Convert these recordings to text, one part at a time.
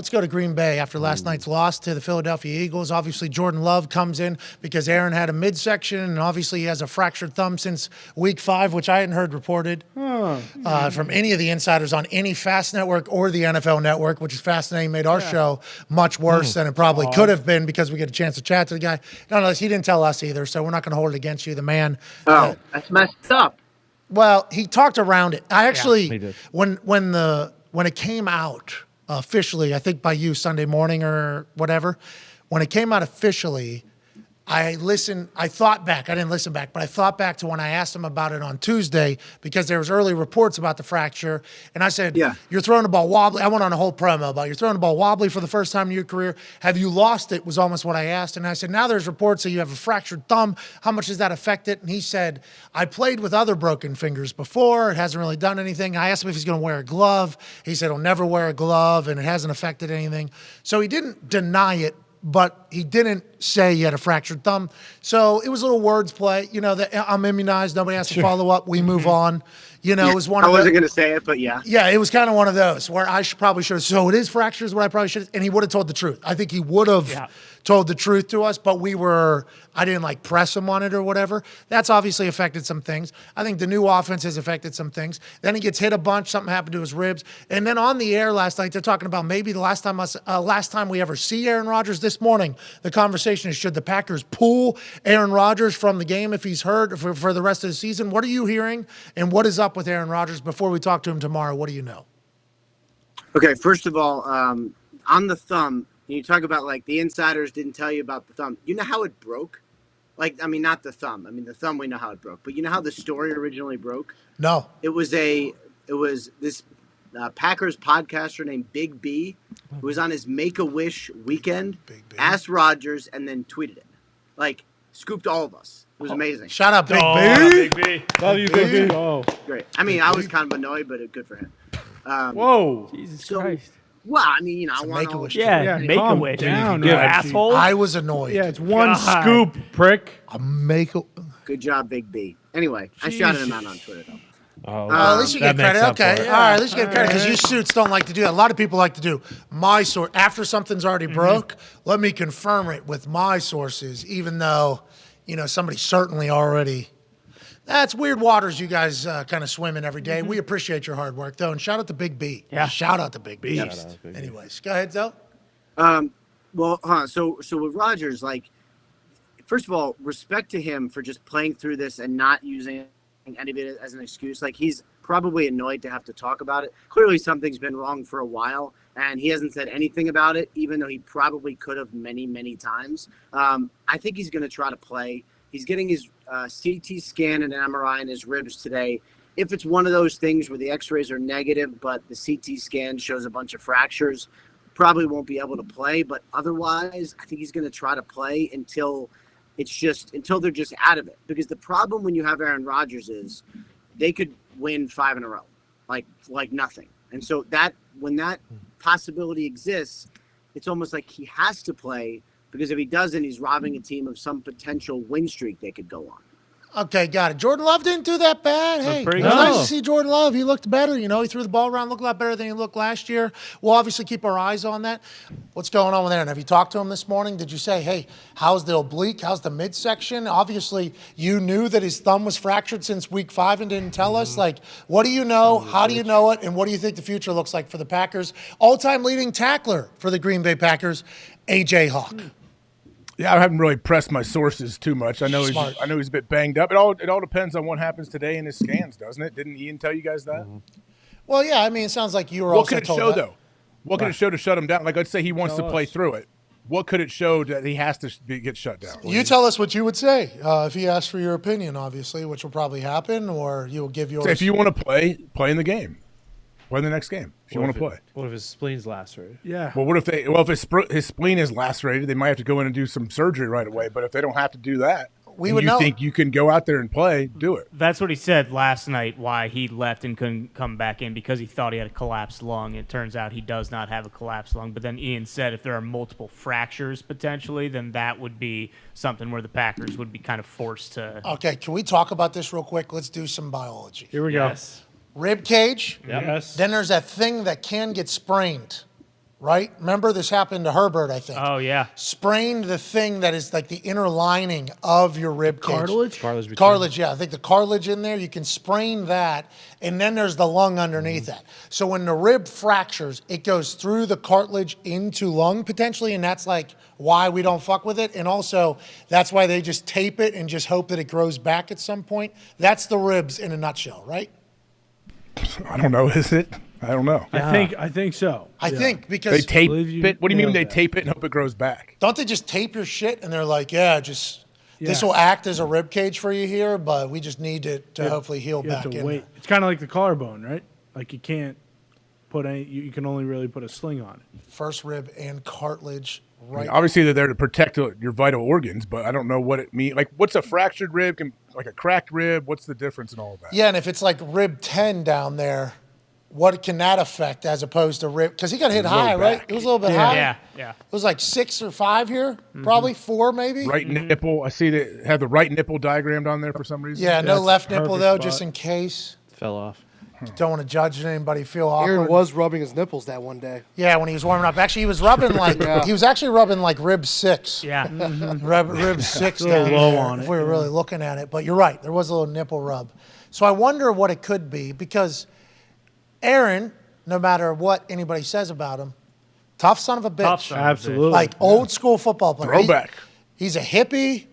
let's go to Green Bay after last night's loss to the Philadelphia Eagles. Obviously, Jordan Love comes in because Aaron had a midsection, and obviously he has a fractured thumb since week 5, which I hadn't heard reported from any of the insiders on any Fast Network or the NFL Network, which is fascinating. Made our show much worse than it probably could have been because we get a chance to chat to the guy. Nonetheless, he didn't tell us either, so we're not going to hold it against you. The man. Oh, that's messed up. Well, he talked around it. I actually, when it came out officially, I think by you Sunday morning or whatever, when it came out officially, I thought back. I didn't listen back, but I thought back to when I asked him about it on Tuesday because there was early reports about the fracture. And I said, you're throwing the ball wobbly. I went on a whole promo about you're throwing the ball wobbly for the first time in your career. Have you lost it was almost what I asked. And I said, now there's reports that you have a fractured thumb. How much does that affect it? And he said, I played with other broken fingers before. It hasn't really done anything. I asked him if he's going to wear a glove. He said he'll never wear a glove and it hasn't affected anything. So he didn't deny it, but he didn't say he had a fractured thumb. So it was a little words play. You know, I'm immunized. Nobody has to follow up. We move on. You know, it was one of those. I wasn't going to say it, but yeah. Yeah, it was kind of one of those where I probably should have. So it is fractures what I probably should have. And he would have told the truth. I think he would have told the truth to us, but I didn't like press him on it or whatever. That's obviously affected some things. I think the new offense has affected some things. Then he gets hit a bunch. Something happened to his ribs. And then on the air last night, they're talking about maybe the last time we ever see Aaron Rodgers. This morning, the conversation is should the Packers pull Aaron Rodgers from the game if he's hurt for the rest of the season? What are you hearing? And what is up with Aaron Rodgers? Before we talk to him tomorrow, what do you know? Okay, first of all, on the thumb, you talk about like the insiders didn't tell you about the thumb. You know how it broke? Like, I mean, not the thumb. I mean, the thumb, we know how it broke. But you know how the story originally broke? No. It was this Packers podcaster named Big B who was on his Make-A-Wish weekend, asked Rodgers, and then tweeted it. Like, scooped all of us. It was amazing. Shout out Big B. Big B. Love you, Big B. Oh. Great. I mean, I was kind of annoyed, but good for him. Whoa. Jesus Christ. Well, I mean, you know, I want Make-A-Wish. Yeah, Make-A-Wish. Down, You asshole. I was annoyed. Yeah, it's one scoop, prick. A Make-A. Good job, Big B. Anyway, I shouted him out on Twitter, though. At least you get credit. Okay. All right, at least you get credit because you suits don't like to do that. A lot of people like to do my source. After something's already broke, let me confirm it with my sources, even though, you know, somebody certainly already. That's weird waters you guys kind of swim in every day. We appreciate your hard work, though. And shout out to Big B. Yeah. Shout out to Big B. Anyways, go ahead, Zoe. So with Rodgers, like, first of all, respect to him for just playing through this and not using any of it as an excuse. Like, he's probably annoyed to have to talk about it. Clearly something's been wrong for a while, and he hasn't said anything about it, even though he probably could have many, many times. I think he's going to try to play. He's getting his CT scan and MRI in his ribs today. If it's one of those things where the x-rays are negative, but the CT scan shows a bunch of fractures, probably won't be able to play. But otherwise, I think he's going to try to play until they're just out of it. Because the problem when you have Aaron Rodgers is they could win 5 in a row, like nothing. And so when that possibility exists, it's almost like he has to play, because if he doesn't, he's robbing a team of some potential win streak they could go on. Okay, got it. Jordan Love didn't do that bad. Hey, it was nice to see Jordan Love. He looked better. You know, he threw the ball around, looked a lot better than he looked last year. We'll obviously keep our eyes on that. What's going on with Aaron? Have you talked to him this morning? Did you say, hey, how's the oblique? How's the midsection? Obviously, you knew that his thumb was fractured since week 5 and didn't tell us. Like, what do you know? How do you know it? And what do you think the future looks like for the Packers? All-time leading tackler for the Green Bay Packers, A.J. Hawk. Yeah, I haven't really pressed my sources too much. I know he's a bit banged up. It all depends on what happens today in his scans, doesn't it? Didn't Ian tell you guys that? Well, yeah. I mean, it sounds like you were what also could it told show that. though? What could it show to shut him down? Like, let's say he wants to play through it. What could it show that he has to get shut down? You tell us what you would say if he asked for your opinion, obviously, which will probably happen, or you will give yours. So if you want to play in the game. Play in the next game if you want to play. What if his spleen's lacerated? Yeah. Well, if his spleen is lacerated, they might have to go in and do some surgery right away. But if they don't have to do that, think you can go out there and play, do it. That's what he said last night, why he left and couldn't come back in, because he thought he had a collapsed lung. It turns out he does not have a collapsed lung. But then Ian said if there are multiple fractures potentially, then that would be something where the Packers would be kind of forced to. Okay, can we talk about this real quick? Let's do some biology. Here we go. Rib cage. Yes. Then there's that thing that can get sprained, right? Remember this happened to Herbert, I think. Oh, yeah. Sprained the thing that is like the inner lining of your rib cage. Cartilage? Cartilage, yeah. I think the cartilage in there, you can sprain that, and then there's the lung underneath that. So when the rib fractures, it goes through the cartilage into lung potentially, and that's like why we don't fuck with it. And also, that's why they just tape it and just hope that it grows back at some point. That's the ribs in a nutshell, right? I don't know. Is it? I don't know. I think so. I think because they tape you it. What do you mean they nailed that. tape it and hope it grows back? don't they just tape your shit and they're like, this will act as a rib cage for you here, but we just need it to hopefully heal You back have to in. wait. It's kind of like the collarbone, right? Like you can't put any. You can only really put a sling on it. First rib and cartilage, right? Obviously, they're there to protect your vital organs, but I don't know what it means. Like, what's a fractured rib? Like a cracked rib? What's the difference in all of that? Yeah, and if it's like rib 10 down there, what can that affect as opposed to rib? Because he got hit high, right? back. It was a little bit high. Yeah. It was like 6 or 5 here, probably 4 maybe. Right nipple. I see they have the right nipple diagrammed on there for some reason. Yeah, no That's left nipple perfect though, spot. just in case. Fell off. Don't want to judge anybody feel awkward. Aaron was rubbing his nipples that one day. Yeah, when he was warming up. Actually, he was rubbing like he was actually rubbing like rib 6. Yeah. Rib 6 A little down low there, on if it, we were really looking at it. But you're right, there was a little nipple rub. So I wonder what it could be because Aaron, no matter what anybody says about him, tough son of a bitch. Absolutely. Like old school football player. Throwback. He's a hippie.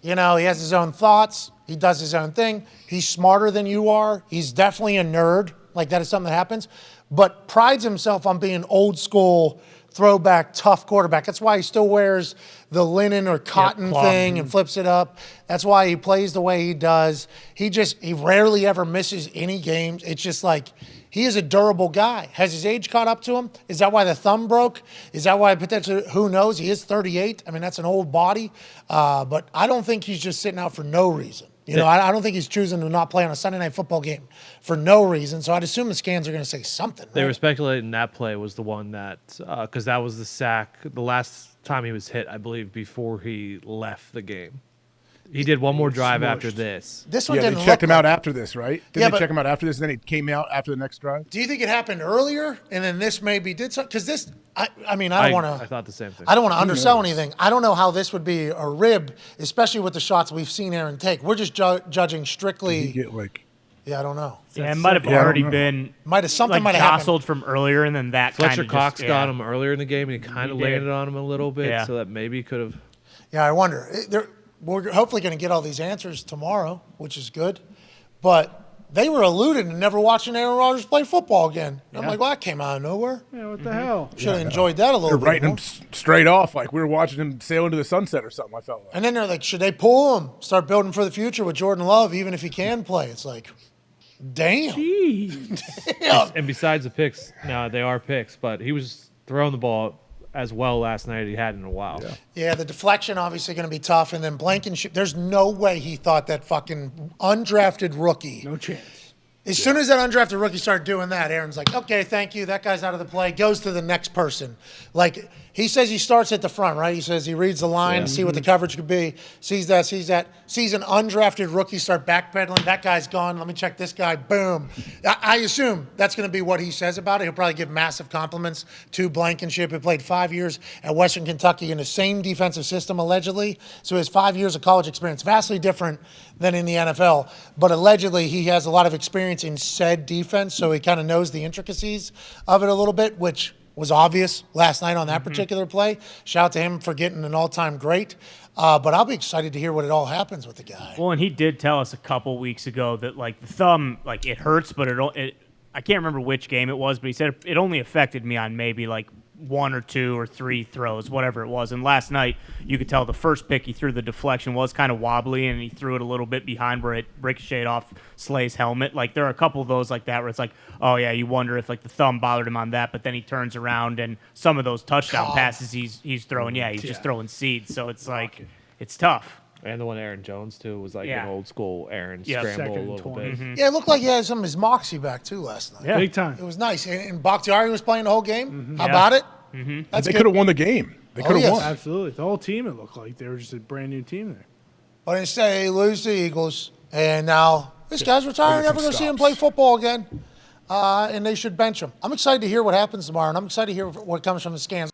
You know, he has his own thoughts. He does his own thing. He's smarter than you are. He's definitely a nerd. Like that is something that happens. But prides himself on being old school, throwback, tough quarterback. That's why he still wears the linen or cotton thing and flips it up. That's why he plays the way he does. He rarely ever misses any games. It's just like he is a durable guy. Has his age caught up to him? Is that why the thumb broke? Is that why potentially, who knows? He is 38. I mean, that's an old body. But I don't think he's just sitting out for no reason. You know, I don't think he's choosing to not play on a Sunday night football game for no reason. So I'd assume the scans are going to say something. They right? were speculating that play was the one that, because that was the sack, the last time he was hit, I believe, before he left the game. He did one more drive after this. This one Yeah, didn't they checked look him out like- after this, right? Did Yeah, they but- check him out after this, and then he came out after the next drive? Do you think it happened earlier and then this maybe did something? Because this, I mean, I don't I want to. thought the same thing. I don't want to undersell anything. I don't know how this would be a rib, especially with the shots we've seen Aaron take. We're just judging You strictly. get like Yeah, I don't know. Yeah, it might have Yeah, I don't already know. been Something like might have happened. jostled from earlier, and then that Fletcher kind of Cox just, got him earlier in the game, and he kind of He did. landed on him a little bit, Yeah. so that maybe could have. Yeah, I wonder. We're hopefully going to get all these answers tomorrow, which is good. But they were alluding to never watching Aaron Rodgers play football again. I'm like, well, that came out of nowhere. Yeah, what the hell? Should have enjoyed that a they're little bit writing more. him straight off, like we were watching him sail into the sunset or something. I felt like. And then they're like, should they pull him? Start building for the future with Jordan Love, even if he can play. It's like, damn. Jeez. And besides the picks, now they are picks, but he was throwing the ball as well last night as he had in a while. Yeah, the deflection obviously going to be tough. And then Blankenship, there's no way he thought that fucking undrafted rookie. No chance. As soon as that undrafted rookie started doing that, Aaron's like, okay, thank you. That guy's out of the play. Goes to the next person. Like, he says he starts at the front, right? He says he reads the line, see what the coverage could be, sees an undrafted rookie start backpedaling. That guy's gone. Let me check this guy. Boom. I assume that's going to be what he says about it. He'll probably give massive compliments to Blankenship, who played 5 years at Western Kentucky in the same defensive system, allegedly. So he has 5 years of college experience, vastly different than in the NFL. But allegedly, he has a lot of experience in said defense, so he kind of knows the intricacies of it a little bit, which was obvious last night on that particular play. Shout out to him for getting an all-time great. But I'll be excited to hear what it all happens with the guy. Well, and he did tell us a couple weeks ago that like the thumb, like it hurts, but it I can't remember which game it was, but he said it only affected me on maybe like 1 or 2 or 3 throws, whatever it was. And last night, you could tell the first pick he threw, the deflection was kind of wobbly, and he threw it a little bit behind where it ricocheted off Slay's helmet. Like there are a couple of those like that where it's like, oh yeah, you wonder if like the thumb bothered him on that, but then he turns around and some of those touchdown passes he's throwing, he's just throwing seeds. So it's like it's tough. And the one Aaron Jones, too, was like Yeah. an old school Aaron Yeah, scramble second a and little 20. bit. Yeah, it looked like he had some of his moxie back, too, last night. Yeah. Big time. It was nice. And Bakhtiari was playing the whole game. How Yeah. about it? That's They good. could have won the game. They could have yes. won. Absolutely. The whole team, it looked like they were just a brand new team there. But instead, he lose the Eagles. And now this guy's retiring. Get some Never going to see him stops. play football again. and they should bench him. I'm excited to hear what happens tomorrow, and I'm excited to hear what comes from the scans.